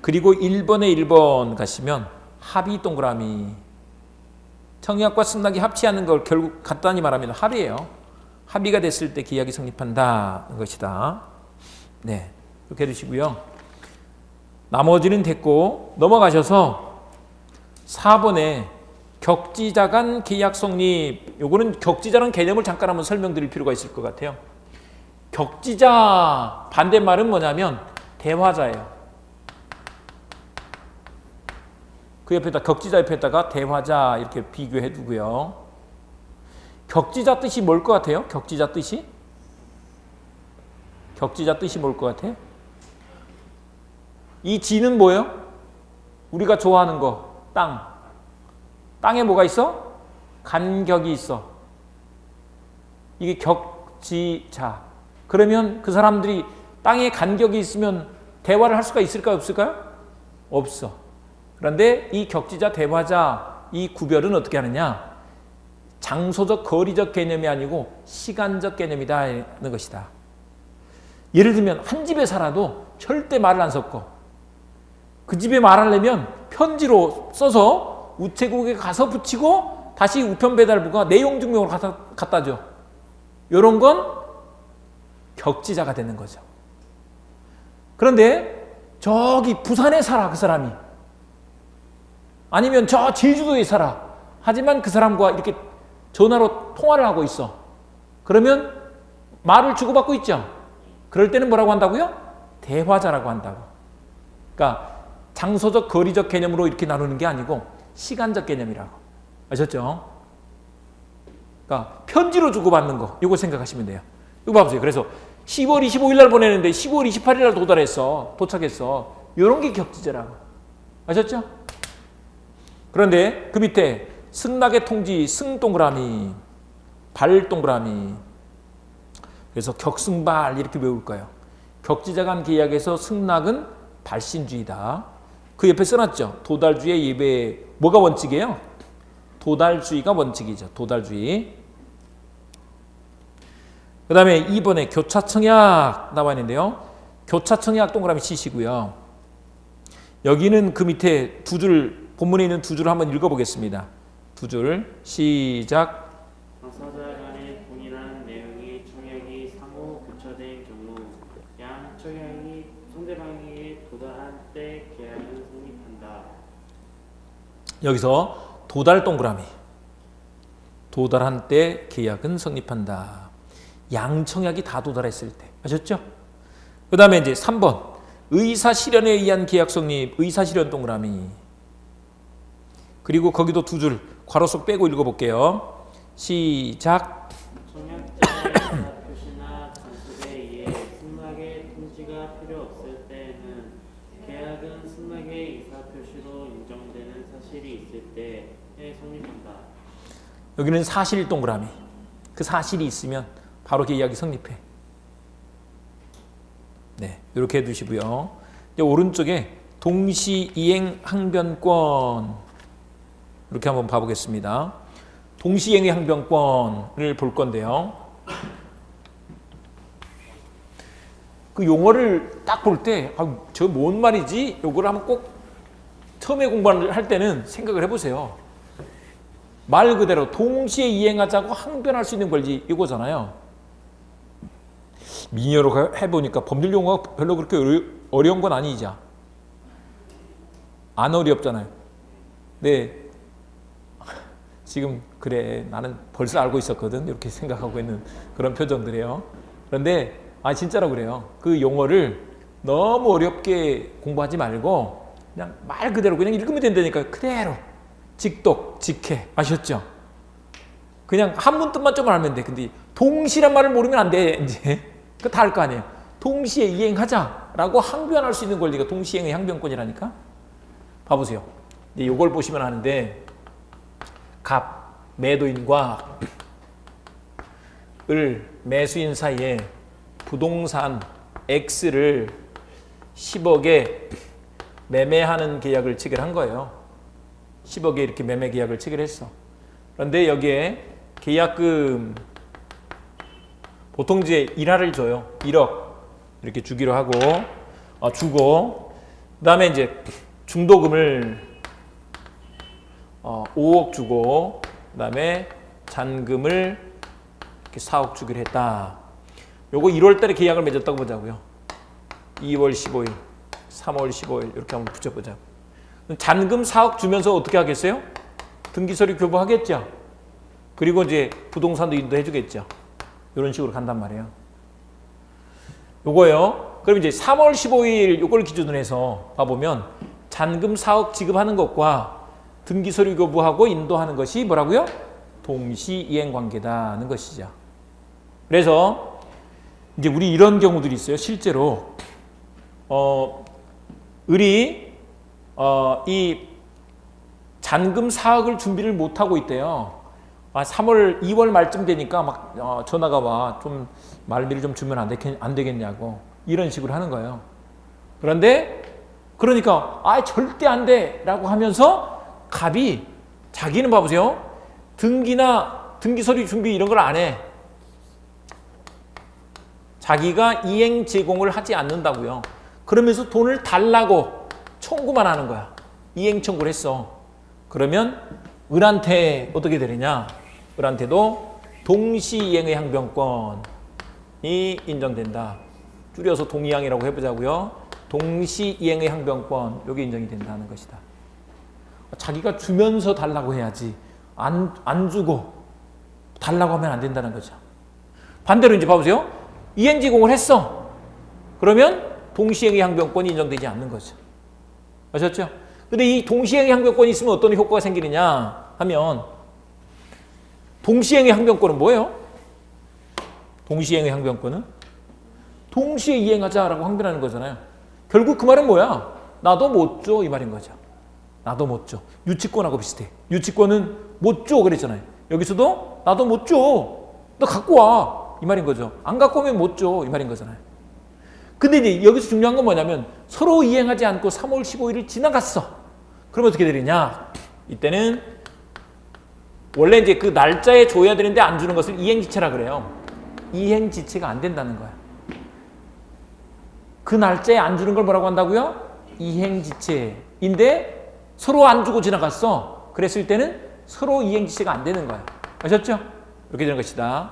그리고 1번에 1번 가시면 합의 동그라미. 청약과 승낙이 합치하는 걸 결국 간단히 말하면 합의예요. 합의가 됐을 때 계약이 성립한다는 것이다. 네, 이렇게 해주시고요. 나머지는 됐고 넘어가셔서 4번에 격지자 간 계약 성립. 요거는 격지자라는 개념을 잠깐 한번 설명드릴 필요가 있을 것 같아요. 격지자 반대말은 뭐냐면 대화자예요. 그 옆에다 격지자 옆에다가 대화자 이렇게 비교해 두고요. 격지자 뜻이 뭘 것 같아요? 격지자 뜻이? 격지자 뜻이 뭘 것 같아요? 이 지는 뭐예요? 우리가 좋아하는 거, 땅. 땅에 뭐가 있어? 간격이 있어. 이게 격지자. 그러면 그 사람들이 땅에 간격이 있으면 대화를 할 수가 있을까요? 없을까요? 없어. 그런데 이 격지자, 대화자 이 구별은 어떻게 하느냐? 장소적, 거리적 개념이 아니고 시간적 개념이다는 것이다. 예를 들면 한 집에 살아도 절대 말을 안 섞어. 그 집에 말하려면 편지로 써서 우체국에 가서 붙이고 다시 우편배달부가 내용 증명을 갖다 줘. 이런 건 격지자가 되는 거죠. 그런데 저기 부산에 살아 그 사람이. 아니면 저 제주도에 살아. 하지만 그 사람과 이렇게 전화로 통화를 하고 있어. 그러면 말을 주고받고 있죠. 그럴 때는 뭐라고 한다고요? 대화자라고 한다고. 그러니까 장소적, 거리적 개념으로 이렇게 나누는 게 아니고 시간적 개념이라고. 아셨죠? 그러니까 편지로 주고받는 거. 이거 생각하시면 돼요. 이거 봐보세요. 그래서 10월 25일 날 보내는데 10월 28일 날 도착했어. 이런 게 격지제라고. 아셨죠? 그런데 그 밑에 승낙의 통지, 승 동그라미, 발 동그라미. 그래서 격승발 이렇게 외울 거예요. 격지자 간 계약에서 승낙은 발신주의다. 그 옆에 써놨죠. 도달주의 예배. 뭐가 원칙이에요? 도달주의가 원칙이죠. 도달주의. 그 다음에 2번에 교차청약 나와 있는데요. 교차청약 동그라미 치시고요. 여기는 그 밑에 두 줄, 본문에 있는 두 줄을 한번 읽어보겠습니다. 두 줄 시작. 당사자 간의 동일한 내용의 청약이 상호 교차된 경우 양 청약이 상대방에게 도달한 때 계약은 성립한다. 여기서 도달 동그라미. 도달한 때 계약은 성립한다. 양 청약이 다 도달했을 때. 아셨죠? 그 다음에 이제 3번. 의사실현에 의한 계약 성립. 의사실현 동그라미. 그리고 거기도 두 줄 괄호 속 빼고 읽어볼게요. 시작. 청약자의 의사 표시나 단속에 의해 승낙의 통지가 필요 없을 때에는 계약은 승낙의 의사 표시로 인정되는 사실이 있을 때에 성립한다. 여기는 사실 동그라미. 그 사실이 있으면 바로 계약이 성립해. 네, 이렇게 해두시고요. 이제 오른쪽에 동시이행 항변권 이렇게 한번 봐보겠습니다. 동시이행의 항변권을 볼 건데요. 그 용어를 딱 볼 때, 저 뭔 말이지? 요걸 한번 꼭 처음에 공부를 할 때는 생각을 해보세요. 말 그대로 동시에 이행하자고 항변할 수 있는 권리 이거잖아요. 민의로 해보니까 법률 용어가 별로 그렇게 어려운 건 아니죠. 안 어렵잖아요. 네. 지금 그래 나는 벌써 알고 있었거든 이렇게 생각하고 있는 그런 표정들이에요. 그런데 진짜로 그래요. 그 용어를 너무 어렵게 공부하지 말고 그냥 말 그대로 그냥 읽으면 된다니까요. 그대로 직독, 직해. 아셨죠? 그냥 한문 뜻만 좀 알면 돼. 근데 동시란 말을 모르면 안 돼. 이제 그거 다 알 거 아니에요. 동시에 이행하자라고 항변할 수 있는 권리가 동시행의 항변권이라니까. 봐보세요. 이제 이걸 보시면 아는데 갑, 매도인과 을, 매수인 사이에 부동산 X를 10억에 매매하는 계약을 체결한 거예요. 10억에 이렇게 매매 계약을 체결했어. 그런데 여기에 계약금 보통 이제 1화를 줘요. 1억 이렇게 주기로 하고 주고 그다음에 이제 중도금을 5억 주고 그다음에 잔금을 이렇게 4억 주기로 했다. 요거 1월 달에 계약을 맺었다고 보자고요. 2월 15일, 3월 15일 이렇게 한번 붙여보자고. 잔금 4억 주면서 어떻게 하겠어요? 등기서류 교부하겠죠. 그리고 이제 부동산도 인도해 주겠죠. 이런 식으로 간단 말이에요. 요거요. 그럼 이제 3월 15일 요걸 기준으로 해서 봐보면 잔금 4억 지급하는 것과 등기서류 교부하고 인도하는 것이 뭐라고요? 동시이행 관계다는 것이죠. 그래서 이제 우리 이런 경우들이 있어요. 실제로 을이 이 잔금 4억을 준비를 못 하고 있대요. 2월 말쯤 되니까 막 전화가 와. 좀 말미를 좀 주면 안 되겠냐고 이런 식으로 하는 거예요. 그런데 그러니까 절대 안 돼라고 하면서 갑이 자기는 봐보세요. 등기나 등기서류 준비 이런 걸 안 해. 자기가 이행 제공을 하지 않는다고요. 그러면서 돈을 달라고 청구만 하는 거야. 이행 청구를 했어. 그러면 을한테 어떻게 되느냐? 을한테도 동시이행의 항변권 인정된다. 줄여서 동이항이라고 해보자고요. 동시이행의 항변권, 이게 인정이 된다는 것이다. 자기가 주면서 달라고 해야지 안 주고 달라고 하면 안 된다는 거죠. 반대로 이제 봐보세요. 이행지공을 했어. 그러면 동시행의 항변권이 인정되지 않는 거죠. 아셨죠? 근데 이 동시행의 항변권이 있으면 어떤 효과가 생기느냐 하면, 동시행의 항변권은 뭐예요? 동시행의 항변권은 동시에 이행하자라고 항변하는 거잖아요. 결국 그 말은 뭐야? 나도 못 줘, 이 말인 거죠. 나도 못 줘. 유치권하고 비슷해. 유치권은 못 줘 그랬잖아요. 여기서도 나도 못 줘. 너 갖고 와, 이 말인 거죠. 안 갖고 오면 못 줘, 이 말인 거잖아요. 근데 이제 여기서 중요한 건 뭐냐면, 서로 이행하지 않고 3월 15일을 지나갔어. 그러면 어떻게 되느냐? 이때는 원래 이제 그 날짜에 줘야 되는데 안 주는 것을 이행지체라 그래요. 이행지체가 안 된다는 거야. 그 날짜에 안 주는 걸 뭐라고 한다고요? 이행지체인데 서로 안 주고 지나갔어. 그랬을 때는 서로 이행지체가 안 되는 거야. 아셨죠? 이렇게 되는 것이다.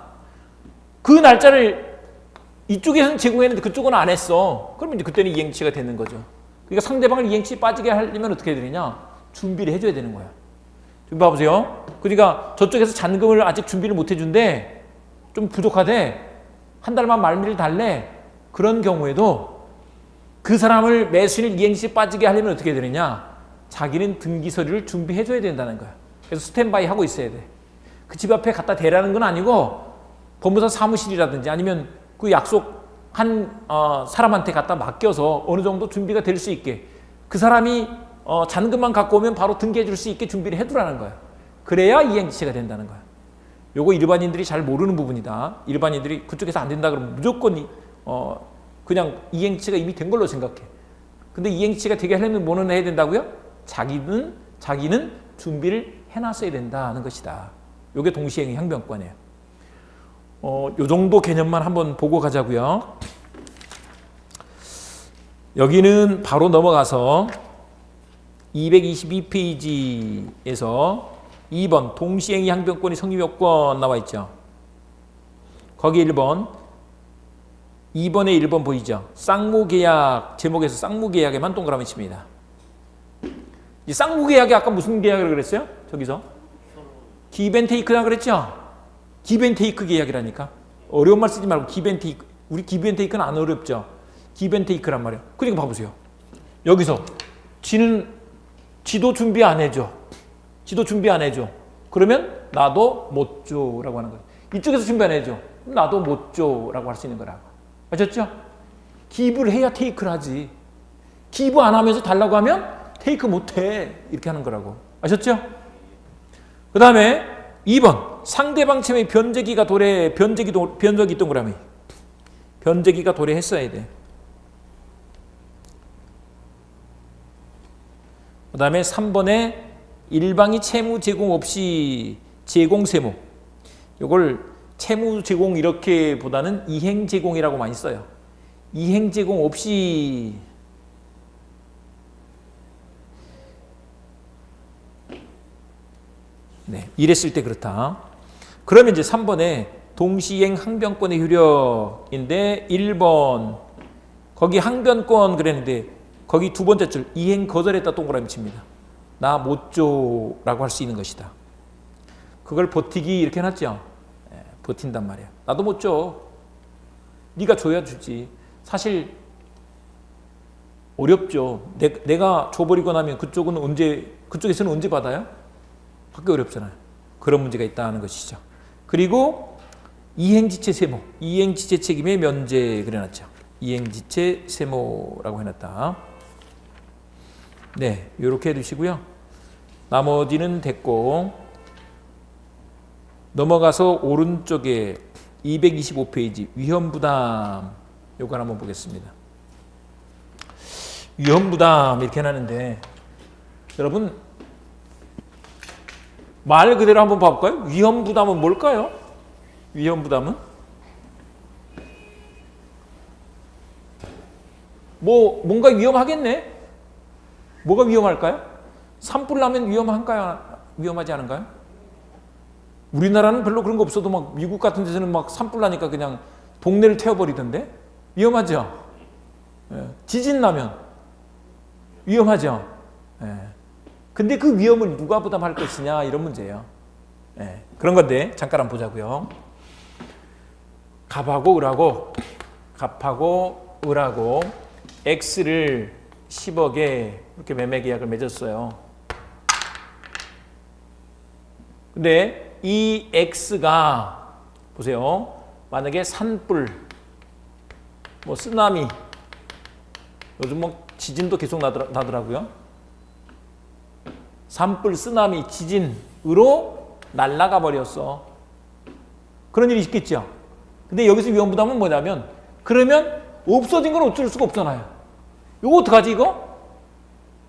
그 날짜를 이쪽에서는 제공했는데 그쪽은 안 했어. 그러면 이제 그때는 이행지체가 되는 거죠. 그러니까 상대방을 이행치 빠지게 하려면 어떻게 해야 되느냐? 준비를 해줘야 되는 거야. 좀 봐보세요. 그러니까 저쪽에서 잔금을 아직 준비를 못 해준대. 좀 부족하대. 한 달만 말미를 달래. 그런 경우에도 그 사람을 매수인을 이행시 빠지게 하려면 어떻게 해야 되느냐? 자기는 등기 서류를 준비해줘야 된다는 거야. 그래서 스탠바이 하고 있어야 돼. 그 집 앞에 갖다 대라는 건 아니고 법무사 사무실이라든지 아니면 그 약속한 사람한테 갖다 맡겨서 어느 정도 준비가 될 수 있게, 그 사람이 잔금만 갖고 오면 바로 등기해 줄 수 있게 준비를 해두라는 거야. 그래야 이행지체가 된다는 거야. 요거 일반인들이 잘 모르는 부분이다. 일반인들이 그쪽에서 안 된다 그러면 무조건 그냥 이행지체가 이미 된 걸로 생각해. 근데 이행지체가 되게 하려면 뭐는 해야 된다고요? 자기는 준비를 해놨어야 된다는 것이다. 요게 동시행의 항변권이에요. 요 정도 개념만 한번 보고 가자고요. 여기는 바로 넘어가서 222페이지에서 2번 동시행의 항변권의 성립요건 나와 있죠. 거기 1번, 2번에 1번 보이죠. 쌍무계약, 제목에서 쌍무계약에만 동그라미 칩니다. 이 쌍무계약이 아까 무슨 계약을 그랬어요? 저기서 기브앤테이크라 그랬죠. 기브앤테이크 계약이라니까. 어려운 말 쓰지 말고 기브앤테이크. 우리 기브앤테이크는 안 어렵죠. 기브앤테이크란 말이에요. 그러니까 봐보세요. 여기서 지도 준비 안 해줘. 지도 준비 안 해줘. 그러면 나도 못 줘라고 하는 거예요. 이쪽에서 준비 안 해줘. 나도 못 줘라고 할 수 있는 거라고. 아셨죠? 기브를 해야 테이크를 하지. 기브 안 하면서 달라고 하면 테이크 못 해. 이렇게 하는 거라고. 아셨죠? 그 다음에 2번 상대방 채무의 변제기가 도래, 변제기 동그라미. 변제기가 도래했어야 돼. 그 다음에 3번에 일방이 채무 제공 없이 제공 세무. 이걸 채무 제공 이렇게 보다는 이행 제공이라고 많이 써요. 이행 제공 없이 이랬을 때 그렇다. 그러면 이제 3번에 동시이행 항변권의 효력인데 1번 거기 항변권 그랬는데 거기 두 번째 줄 이행 거절했다 동그라미 칩니다. 나 못 줘라고 할 수 있는 것이다. 그걸 버티기 이렇게 해놨죠. 버틴단 말이야. 나도 못 줘. 네가 줘야 주지. 사실 어렵죠. 내가 줘버리고 나면 그쪽에서는 언제 받아요? 받기 어렵잖아요. 그런 문제가 있다는 것이죠. 그리고 이행지체 세무, 이행지체 책임의 면제 그려놨죠. 이행지체 세무라고 해놨다. 네, 이렇게 해두시고요. 나머지는 됐고 넘어가서 오른쪽에 225페이지 위험부담 요거 한번 보겠습니다. 위험부담 이렇게 해놨는데 여러분 말 그대로 한번 봐볼까요? 위험부담은 뭘까요? 위험부담은? 뭔가 위험하겠네? 뭐가 위험할까요? 산불 나면 위험한가요? 위험하지 않은가요? 우리나라는 별로 그런 거 없어도 막 미국 같은 데서는 막 산불 나니까 그냥 동네를 태워버리던데? 위험하죠? 예. 지진 나면 위험하죠? 예. 근데 그 위험을 누가 부담할 것이냐 이런 문제예요. 예. 그런 건데 잠깐 한번 보자고요. 갑하고 을하고 X를 10억에 이렇게 매매 계약을 맺었어요. 근데 이 X가 보세요. 만약에 산불, 뭐 쓰나미, 요즘 뭐 지진도 계속 나더라고요. 산불, 쓰나미, 지진으로 날아가 버렸어. 그런 일이 있겠죠. 근데 여기서 위험부담은 뭐냐면 그러면 없어진 건 어쩔 수가 없잖아요. 이거 어떡하지 이거?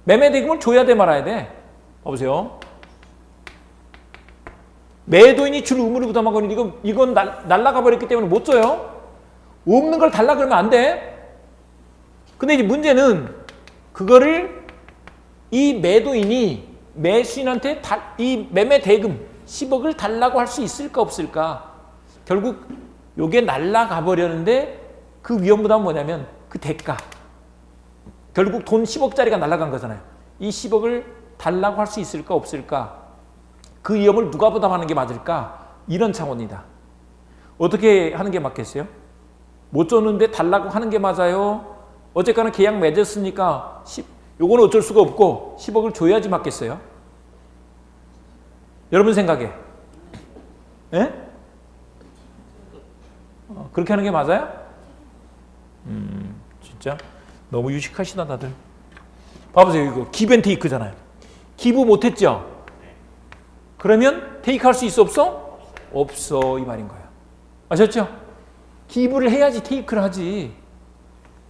매매 대금을 줘야 돼 말아야 돼? 봐보세요. 매도인이 줄 의무를 부담하거든. 이건 날아가 버렸기 때문에 못 줘요. 없는 걸 달라 그러면 안 돼. 근데 이제 문제는 그거를 이 매도인이 매수인한테 이 매매 대금 10억을 달라고 할 수 있을까 없을까? 결국 요게 날아가 버렸는데 그 위험 부담은 뭐냐면 그 대가. 결국 돈 10억짜리가 날아간 거잖아요. 이 10억을 달라고 할 수 있을까 없을까? 그 위험을 누가 부담하는 게 맞을까? 이런 차원이다. 어떻게 하는 게 맞겠어요? 못 줬는데 달라고 하는 게 맞아요? 어쨌거나 계약 맺었으니까 요거는 어쩔 수가 없고 10억을 줘야지 맞겠어요? 여러분 생각에? 예? 그렇게 하는 게 맞아요? 진짜 너무 유식하시다 다들. 봐보세요. 이거 기브앤테이크잖아요. 기부 못했죠? 그러면 테이크 할 수 있어 없어? 없어 이 말인 거야. 아셨죠? 기부를 해야지 테이크를 하지.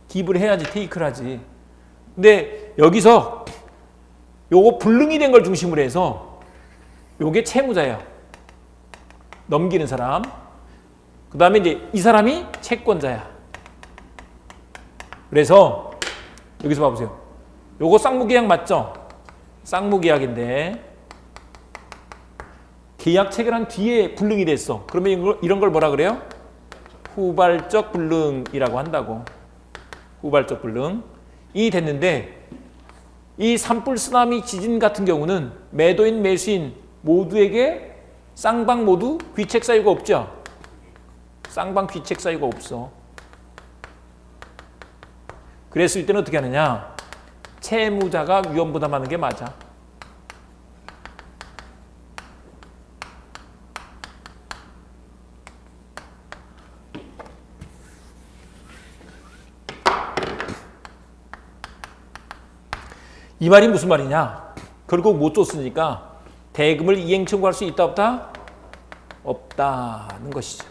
기부를 해야지 테이크를 하지. 근데 여기서 요거 불능이 된 걸 중심으로 해서 요게 채무자예요. 넘기는 사람. 그 다음에 이제 이 사람이 채권자야. 그래서 여기서 봐보세요. 요거 쌍무계약 맞죠? 쌍무계약인데 계약 체결한 뒤에 불능이 됐어. 그러면 이런 걸 뭐라 그래요? 후발적 불능이라고 한다고. 후발적 불능이 됐는데 이 산불, 쓰나미, 지진 같은 경우는 매도인, 매수인 모두에게 쌍방 모두 귀책 사유가 없죠? 쌍방 귀책 사유가 없어. 그랬을 때는 어떻게 하느냐? 채무자가 위험 부담하는 게 맞아. 이 말이 무슨 말이냐? 결국 못 줬으니까 대금을 이행 청구할 수 있다 없다? 없다는 것이죠.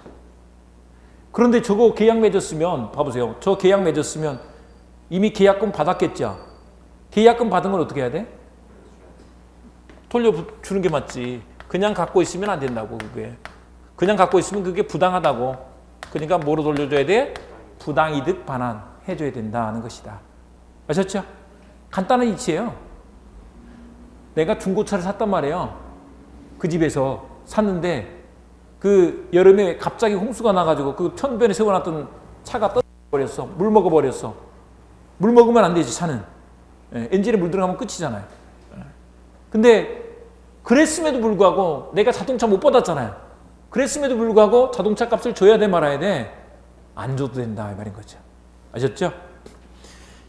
그런데 저거 계약 맺었으면 봐보세요. 저 계약 맺었으면 이미 계약금 받았겠죠. 계약금 받은 건 어떻게 해야 돼? 돌려주는 게 맞지. 그냥 갖고 있으면 안 된다고. 그게 그냥 갖고 있으면 그게 부당하다고. 그러니까 뭐로 돌려줘야 돼? 부당이득 반환 해줘야 된다는 것이다. 아셨죠? 간단한 이치예요. 내가 중고차를 샀단 말이에요. 그 집에서 샀는데 그 여름에 갑자기 홍수가 나가지고 그 천변에 세워놨던 차가 떠버렸어. 물 먹어버렸어. 물 먹으면 안 되지 차는. 엔진에 물 들어가면 끝이잖아요. 근데 그랬음에도 불구하고 내가 자동차 못 받았잖아요. 그랬음에도 불구하고 자동차 값을 줘야 돼 말아야 돼? 안 줘도 된다 이 말인 거죠. 아셨죠?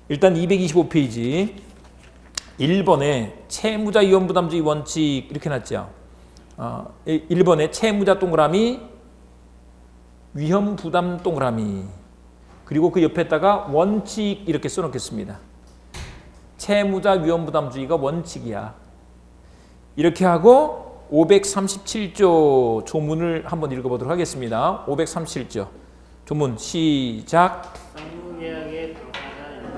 일단 225페이지 1번에 채무자 이원부담주의 원칙 이렇게 놨죠. 1번에 채무자 동그라미 위험부담 동그라미 그리고 그 옆에다가 원칙 이렇게 써놓겠습니다. 채무자 위험부담주의가 원칙이야. 이렇게 하고 537조 조문을 한번 읽어보도록 하겠습니다. 537조 조문 시작. 쌍무계약의 당사자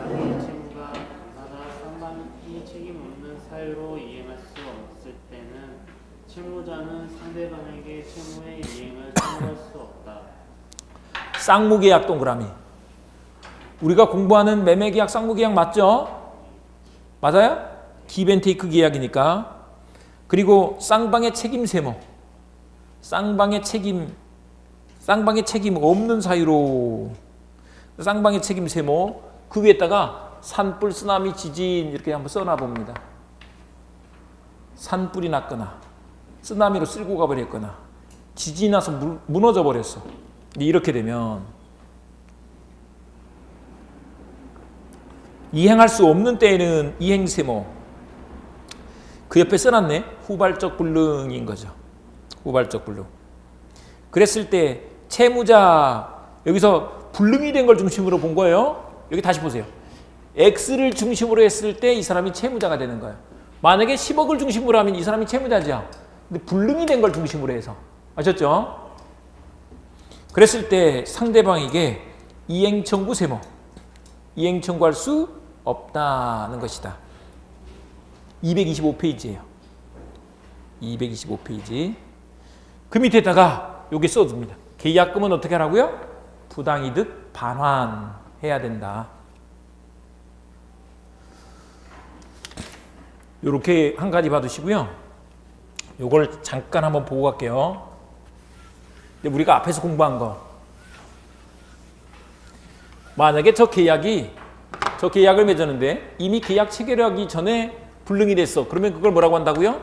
인간의 채무가 당사자 쌍방이 책임 없는 사유로 이행할 수 없을 때는 채무자는 상대방에게 채무의 이행을 청구할 수 없다. 쌍무계약 동그라미. 우리가 공부하는 매매계약 쌍무계약 맞죠? 맞아요? 기브앤테이크 계약이니까. 그리고 쌍방의 책임 세무. 쌍방의 책임 쌍방의 책임 없는 사유로 쌍방의 책임 세모 그 위에다가 산불, 쓰나미, 지진 이렇게 한번 써놔 봅니다. 산불이 났거나 쓰나미로 쓸고 가버렸거나 지진이 나서 무너져 버렸어. 이렇게 되면 이행할 수 없는 때에는 이행세모 그 옆에 써놨네. 후발적 불능인 거죠. 후발적 불능. 그랬을 때 채무자 여기서 불능이 된 걸 중심으로 본 거예요. 여기 다시 보세요. X를 중심으로 했을 때 이 사람이 채무자가 되는 거예요. 만약에 10억을 중심으로 하면 이 사람이 채무자죠. 근데 불능이 된 걸 중심으로 해서 아셨죠? 그랬을 때 상대방에게 이행청구 세모 이행 청구할 수 없다는 것이다. 225페이지예요. 225페이지. 그 밑에다가 여기 써줍니다. 계약금은 어떻게 하라고요? 부당이득 반환해야 된다. 이렇게 한 가지 봐두시고요. 요걸 잠깐 한번 보고 갈게요. 근데 우리가 앞에서 공부한 거 만약에 저 계약을 맺었는데 이미 계약 체결하기 전에 불능이 됐어. 그러면 그걸 뭐라고 한다고요?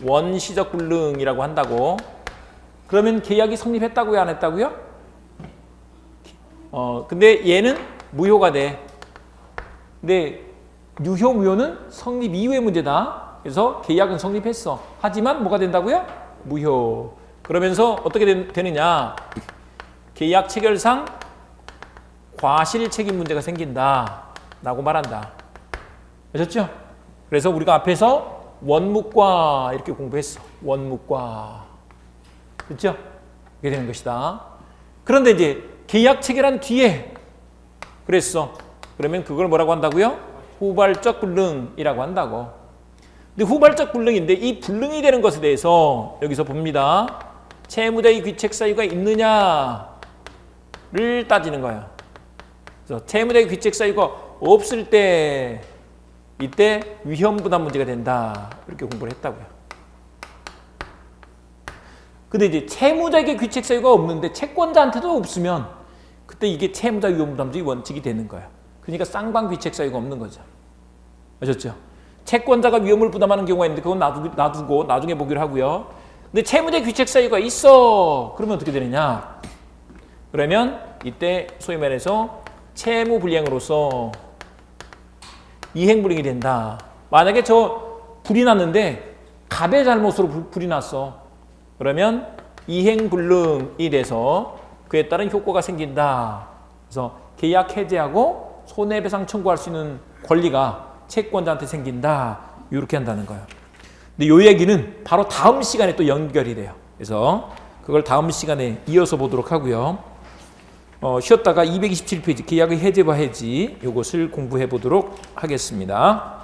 원시적 불능이라고 한다고. 그러면 계약이 성립했다고요? 안 했다고요? 근데 얘는 무효가 돼. 근데 유효 무효는 성립 이후의 문제다. 그래서 계약은 성립했어. 하지만 뭐가 된다고요? 무효. 그러면서 어떻게 되느냐? 계약 체결상 과실 책임 문제가 생긴다 라고 말한다. 아셨죠? 그래서 우리가 앞에서 원묵과 이렇게 공부했어. 원묵과. 그렇죠? 이렇게 되는 것이다. 그런데 이제 계약 체결한 뒤에 그랬어. 그러면 그걸 뭐라고 한다고요? 후발적 불능이라고 한다고. 근데 후발적 불능인데 이 불능이 되는 것에 대해서 여기서 봅니다. 채무자의 귀책 사유가 있느냐를 따지는 거예요. 그래서 채무자의 귀책 사유가 없을 때 이때 위험 부담 문제가 된다. 이렇게 공부를 했다고요. 근데 이제 채무자에게 귀책 사유가 없는데 채권자한테도 없으면 그때 이게 채무자 위험 부담주의 원칙이 되는 거예요. 그러니까 쌍방 귀책 사유가 없는 거죠. 아셨죠? 채권자가 위험을 부담하는 경우가 있는데 그건 놔두고 나중에 보기로 하고요. 근데 채무자 귀책 사유가 있어. 그러면 어떻게 되느냐? 그러면 이때 소위 말해서 채무 불이행으로서 이행불이행이 된다. 만약에 저 불이 났는데 갑의 잘못으로 불이 났어. 그러면 이행불능이 돼서 그에 따른 효과가 생긴다. 그래서 계약 해제하고 손해배상 청구할 수 있는 권리가 채권자한테 생긴다. 이렇게 한다는 거예요. 근데 이 얘기는 바로 다음 시간에 또 연결이 돼요. 그래서 그걸 다음 시간에 이어서 보도록 하고요. 쉬었다가 227페이지 계약의 해제와 해지 이것을 공부해 보도록 하겠습니다.